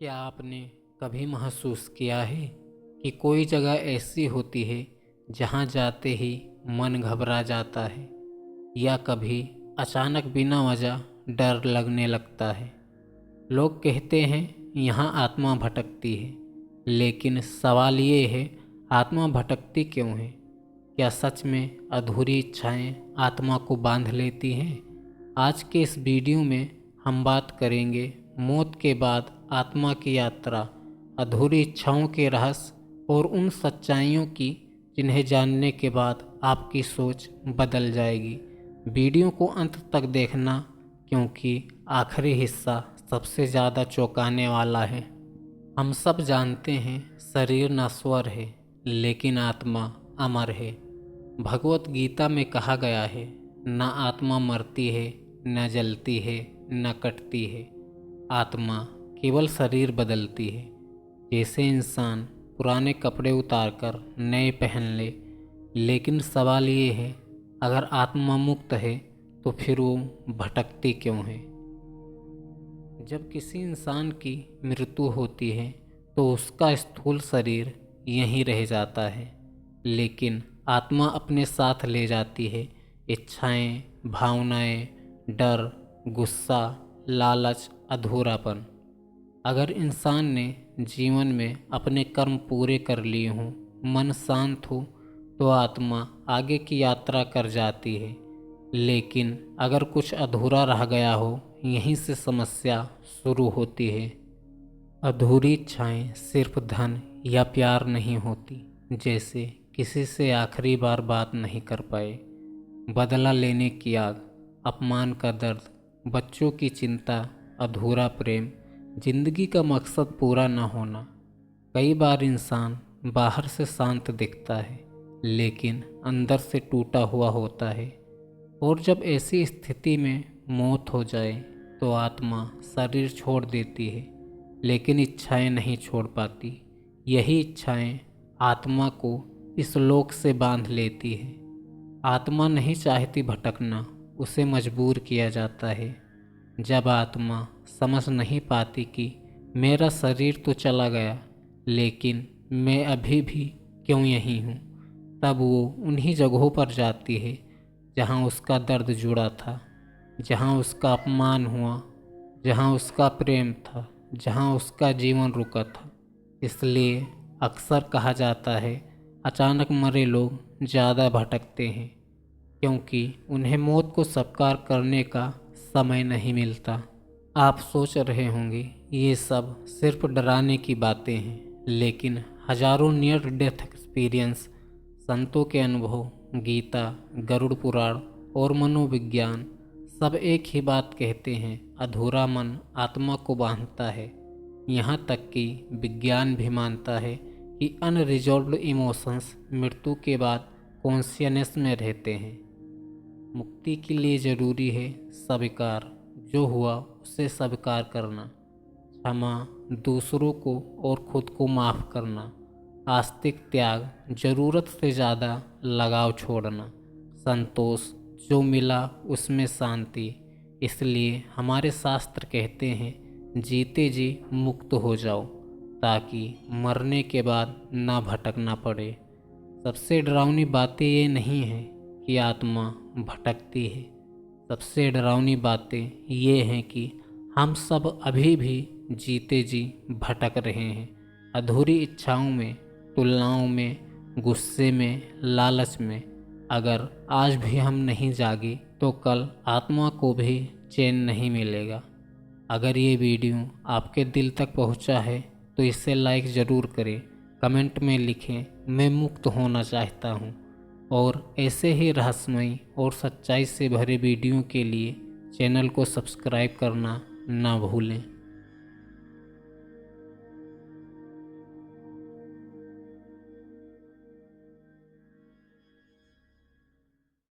क्या आपने कभी महसूस किया है कि कोई जगह ऐसी होती है जहाँ जाते ही मन घबरा जाता है, या कभी अचानक बिना वजह डर लगने लगता है। लोग कहते हैं यहाँ आत्मा भटकती है, लेकिन सवाल ये है, आत्मा भटकती क्यों है? क्या सच में अधूरी इच्छाएं आत्मा को बांध लेती हैं? आज के इस वीडियो में हम बात करेंगे मौत के बाद आत्मा की यात्रा, अधूरी इच्छाओं के रहस्य और उन सच्चाइयों की जिन्हें जानने के बाद आपकी सोच बदल जाएगी। वीडियो को अंत तक देखना, क्योंकि आखिरी हिस्सा सबसे ज़्यादा चौंकाने वाला है। हम सब जानते हैं शरीर नश्वर है, लेकिन आत्मा अमर है। भगवत गीता में कहा गया है, न आत्मा मरती है, न जलती है, न कटती है। आत्मा केवल शरीर बदलती है। जैसे इंसान पुराने कपड़े उतारकर नए पहन ले। लेकिन सवाल ये है, अगर आत्मा मुक्त है तो फिर वो भटकती क्यों है? जब किसी इंसान की मृत्यु होती है तो उसका स्थूल शरीर यहीं रह जाता है, लेकिन आत्मा अपने साथ ले जाती है इच्छाएं, भावनाएं, डर, गुस्सा, लालच, अधूरापन। अगर इंसान ने जीवन में अपने कर्म पूरे कर लिए हों, मन शांत हो, तो आत्मा आगे की यात्रा कर जाती है। लेकिन अगर कुछ अधूरा रह गया हो, यहीं से समस्या शुरू होती है। अधूरी इच्छाएं सिर्फ धन या प्यार नहीं होती। जैसे किसी से आखिरी बार बात नहीं कर पाए, बदला लेने की आग, अपमान का दर्द, बच्चों की चिंता, अधूरा प्रेम, जिंदगी का मकसद पूरा न होना। कई बार इंसान बाहर से शांत दिखता है, लेकिन अंदर से टूटा हुआ होता है। और जब ऐसी स्थिति में मौत हो जाए तो आत्मा शरीर छोड़ देती है, लेकिन इच्छाएं नहीं छोड़ पाती। यही इच्छाएं आत्मा को इस लोक से बांध लेती है। आत्मा नहीं चाहती भटकना, उसे मजबूर किया जाता है। जब आत्मा समझ नहीं पाती कि मेरा शरीर तो चला गया, लेकिन मैं अभी भी क्यों यहीं हूँ, तब वो उन्हीं जगहों पर जाती है जहाँ उसका दर्द जुड़ा था, जहाँ उसका अपमान हुआ, जहाँ उसका प्रेम था, जहाँ उसका जीवन रुका था। इसलिए अक्सर कहा जाता है, अचानक मरे लोग ज़्यादा भटकते हैं, क्योंकि उन्हें मौत को स्वीकार करने का समय नहीं मिलता। आप सोच रहे होंगे ये सब सिर्फ डराने की बातें हैं, लेकिन हजारों नियर डेथ एक्सपीरियंस, संतों के अनुभव, गीता, गरुड़ पुराण और मनोविज्ञान सब एक ही बात कहते हैं, अधूरा मन आत्मा को बांधता है। यहाँ तक कि विज्ञान भी मानता है कि अनरिजॉल्व्ड इमोशंस मृत्यु के बाद कॉन्शियसनेस में रहते हैं। मुक्ति के लिए ज़रूरी है स्वीकार, जो हुआ उसे स्वीकार करना, क्षमा, दूसरों को और खुद को माफ़ करना, आस्तिक त्याग, ज़रूरत से ज़्यादा लगाव छोड़ना, संतोष, जो मिला उसमें शांति। इसलिए हमारे शास्त्र कहते हैं, जीते जी मुक्त हो जाओ, ताकि मरने के बाद ना भटकना पड़े। सबसे डरावनी बातें ये नहीं है कि आत्मा भटकती है। सबसे डरावनी बातें ये हैं कि हम सब अभी भी जीते जी भटक रहे हैं, अधूरी इच्छाओं में, तुलनाओं में, गुस्से में, लालच में। अगर आज भी हम नहीं जागे तो कल आत्मा को भी चैन नहीं मिलेगा। अगर ये वीडियो आपके दिल तक पहुंचा है तो इसे लाइक ज़रूर करें, कमेंट में लिखें, मैं मुक्त होना चाहता हूं। और ऐसे ही रहस्यमयी और सच्चाई से भरे वीडियो के लिए चैनल को सब्सक्राइब करना ना भूलें।